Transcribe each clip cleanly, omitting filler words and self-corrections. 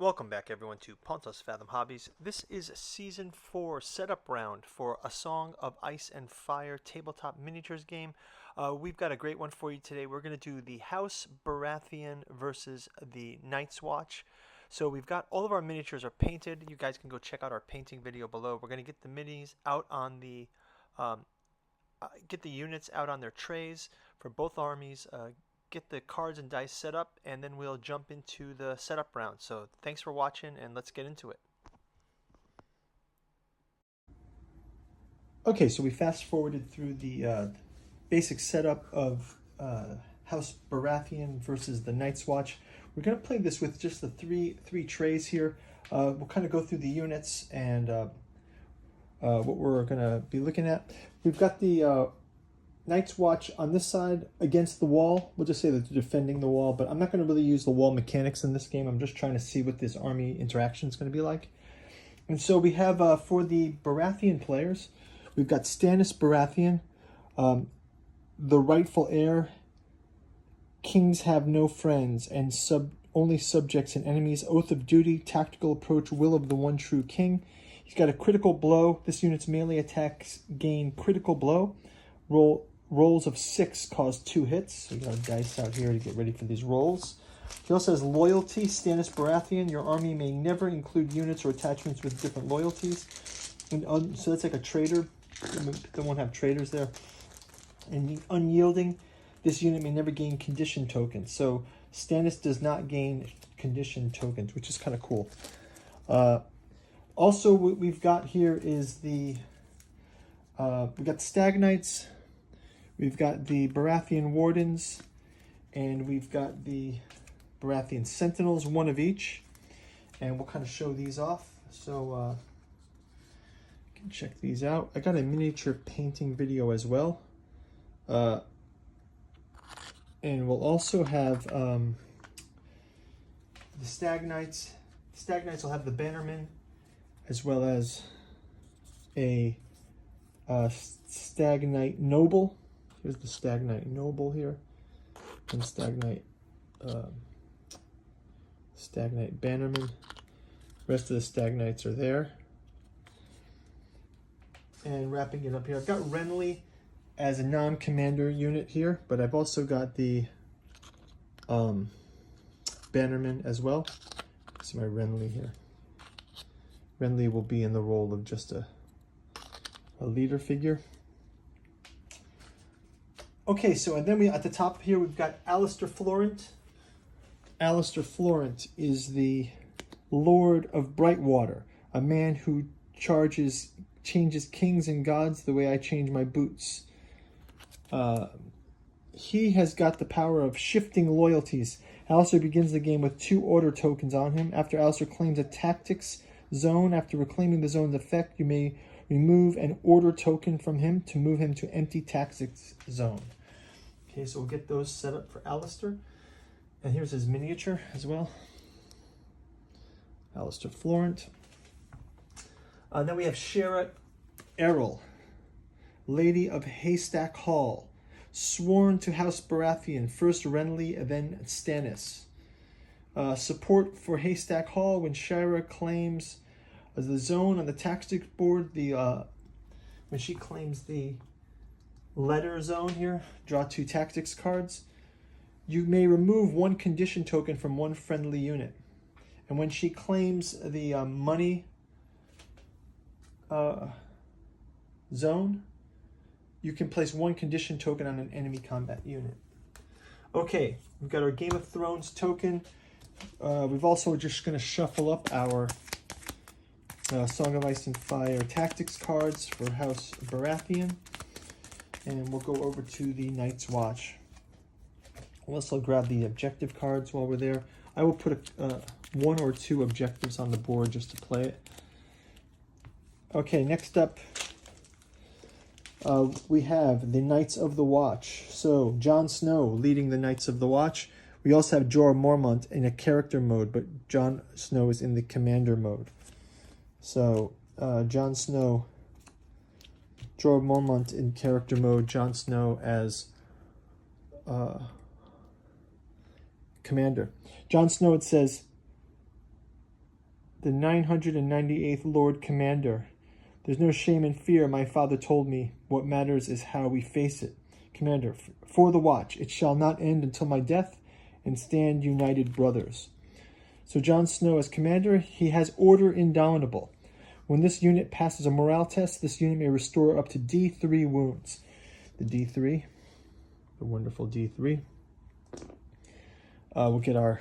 Welcome back everyone to Pontos Fathom Hobbies. This is Season 4 setup round for A Song of Ice and Fire tabletop miniatures game. We've got a great one for you today. We're going to do the House Baratheon versus the Night's Watch. So we've got all of our miniatures are painted. You guys can go check out our painting video below. We're going to get the minis out on the get the units out on their trays for both armies, get the cards and dice set up, and then we'll jump into the setup round. So thanks for watching, and let's get into it. Okay, so we fast forwarded through the basic setup of House Baratheon versus the Night's Watch. We're going to play this with just the three trays here. We'll kind of go through the units and what we're going to be looking at. We've got the Night's Watch on this side against the wall. We'll just say that they're defending the wall, but I'm not going to really use the wall mechanics in this game. I'm just trying to see what this army interaction is going to be like. And so we have, for the Baratheon players, we've got Stannis Baratheon, the rightful heir, kings have no friends, and only subjects and enemies, oath of duty, tactical approach, will of the one true king. He's got a critical blow. This unit's melee attacks gain critical blow. Rolls of 6 cause 2 hits. So you got a dice out here to get ready for these rolls. He also has loyalty. Stannis Baratheon. Your army may never include units or attachments with different loyalties. And so that's like a traitor. They won't have traitors there. And unyielding. This unit may never gain condition tokens. So Stannis does not gain condition tokens, which is kind of cool. Also, what we've got here is the we've got the Stag Knights. We've got the Baratheon Wardens, and we've got the Baratheon Sentinels, one of each. And we'll kind of show these off. So you can check these out. I got a miniature painting video as well. And we'll also have the Stag Knights. The Stag Knights will have the Bannerman, as well as a Stag Knight Noble. Here's the Stag Knight Noble here, and Stag Knight Bannerman. The rest of the Stag Knights are there. And wrapping it up here, I've got Renly as a non-commander unit here, but I've also got the Bannerman as well. See my Renly here. Renly will be in the role of just a leader figure. Okay, so and then at the top here we've got Alistair Florent. Alistair Florent is the Lord of Brightwater, a man who changes kings and gods the way I change my boots. He has got the power of shifting loyalties. Alistair begins the game with 2 order tokens on him. After Alistair claims a tactics zone, after reclaiming the zone's effect, you may remove an order token from him to move him to empty tactics zone. Okay, so we'll get those set up for Alistair. And here's his miniature as well. Alistair Florent. Then we have Shera Errol, Lady of Haystack Hall, sworn to House Baratheon, first Renly, then Stannis. Support for Haystack Hall when Shira claims the zone on the tactics board. When she claims the letter zone here, draw 2 tactics cards. You may remove 1 condition token from 1 friendly unit. And when she claims the money zone, you can place 1 condition token on an enemy combat unit. Okay, we've got our Game of Thrones token. We've also just going to shuffle up our Song of Ice and Fire tactics cards for House Baratheon. And we'll go over to the Night's Watch. I'll also grab the objective cards while we're there. I will put 1 or 2 objectives on the board just to play it. Okay, next up, we have the Knights of the Watch. So, Jon Snow leading the Knights of the Watch. We also have Jorah Mormont in a character mode, but Jon Snow is in the commander mode. So, Jon Snow, Jorah Mormont in character mode, Jon Snow as commander. Jon Snow, it says, the 998th Lord Commander. There's no shame and fear, my father told me. What matters is how we face it. Commander, for the watch, it shall not end until my death, and stand united brothers. So Jon Snow as commander, he has order indomitable. When this unit passes a morale test, this unit may restore up to D3 wounds. The D3, the wonderful D3. We'll get our...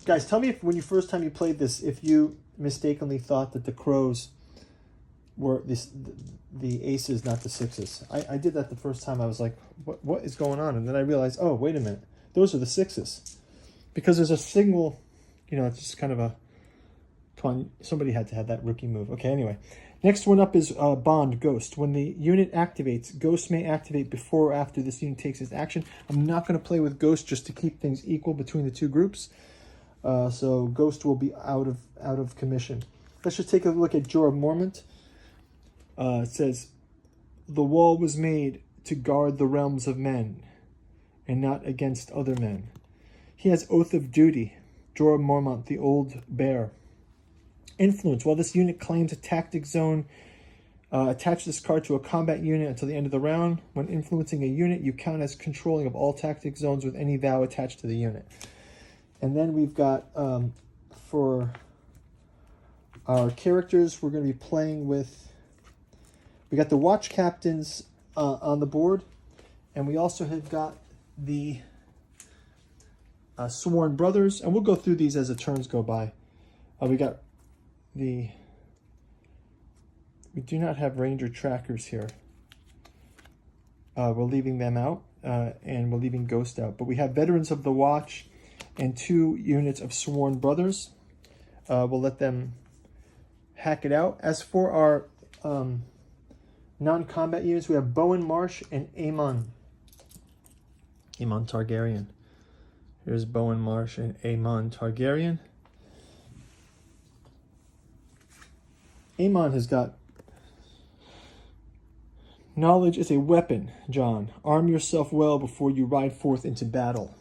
Guys, tell me if when you first time you played this, if you mistakenly thought that the crows were the aces, not the sixes. I did that the first time. I was like, what is going on? And then I realized, oh, wait a minute. Those are the sixes. Because there's a single, you know, it's just kind of a, come on, somebody had to have that rookie move. Okay, anyway. Next one up is Bond, Ghost. When the unit activates, Ghost may activate before or after this unit takes its action. I'm not going to play with Ghost just to keep things equal between the two groups. So Ghost will be out of commission. Let's just take a look at Jorah Mormont. It says, the wall was made to guard the realms of men, and not against other men. He has oath of duty. Jorah Mormont, the old bear. Influence. While this unit claims a tactic zone, attach this card to a combat unit until the end of the round. When influencing a unit, you count as controlling of all tactic zones with any vow attached to the unit. And then we've got, for our characters, we're going to be playing with, we got the watch captains on the board, and we also have got the sworn brothers, and we'll go through these as the turns go by. We got we do not have ranger trackers here. We're leaving them out, and we're leaving Ghost out, but we have veterans of the watch and 2 units of sworn brothers. We'll let them hack it out. As for our non-combat units, we have Bowen Marsh and Aemon Targaryen. Here's Bowen Marsh and Aemon Targaryen. Aemon has got, knowledge is a weapon, Jon. Arm yourself well before you ride forth into battle.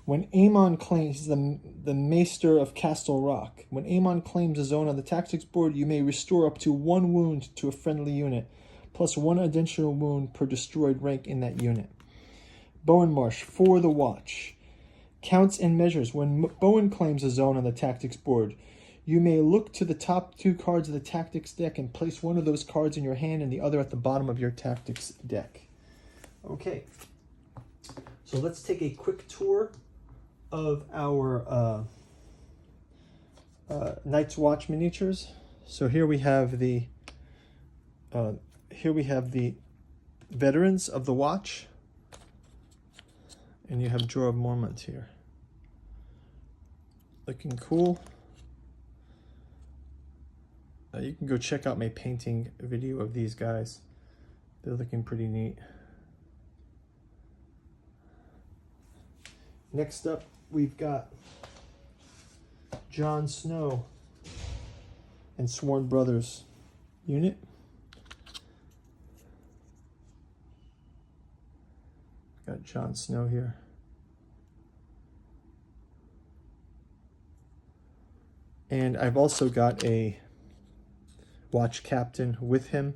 When Aemon claims, the Maester of Castle Rock. When Aemon claims a zone on the tactics board, you may restore up to 1 wound to a friendly unit, plus 1 additional wound per destroyed rank in that unit. Bowen Marsh, for the watch. Counts and measures. When Bowen claims a zone on the tactics board, you may look to the top 2 cards of the tactics deck and place one of those cards in your hand and the other at the bottom of your tactics deck. Okay, so let's take a quick tour of our Night's Watch miniatures. So here we have the veterans of the watch, and you have Jorah Mormont here, looking cool. You can go check out my painting video of these guys. They're looking pretty neat. Next up, we've got Jon Snow and Sworn Brothers unit. Got Jon Snow here. And I've also got a watch captain with him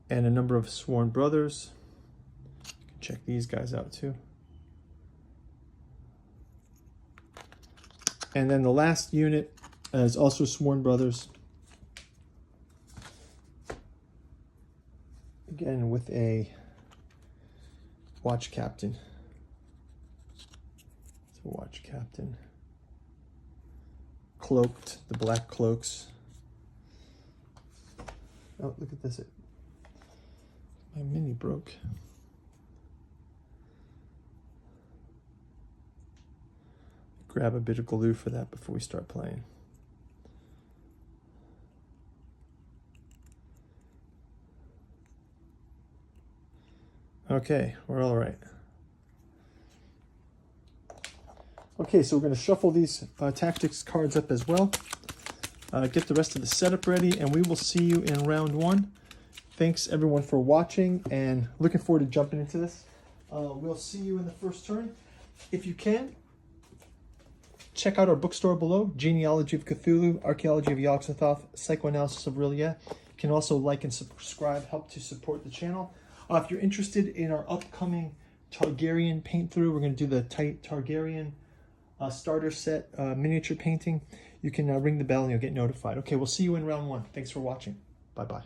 and a number of sworn brothers. Check these guys out too. And then the last unit is also sworn brothers. Again with a watch captain. It's a watch captain. Cloaked, the black cloaks. Oh, look at this. My mini broke. Grab a bit of glue for that before we start playing. Okay, we're all right. Okay, so we're going to shuffle these tactics cards up as well. Get the rest of the setup ready, and we will see you in round 1. Thanks everyone for watching, and looking forward to jumping into this. We'll see you in the first turn. If you can, check out our bookstore below, Genealogy of Cthulhu, Archaeology of Yog-Sothoth, Psychoanalysis of Rilliah. You can also like and subscribe, help to support the channel. If you're interested in our upcoming Targaryen paint through, we're going to do the Targaryen starter set miniature painting. You can ring the bell and you'll get notified. Okay, we'll see you in round 1. Thanks for watching. Bye-bye.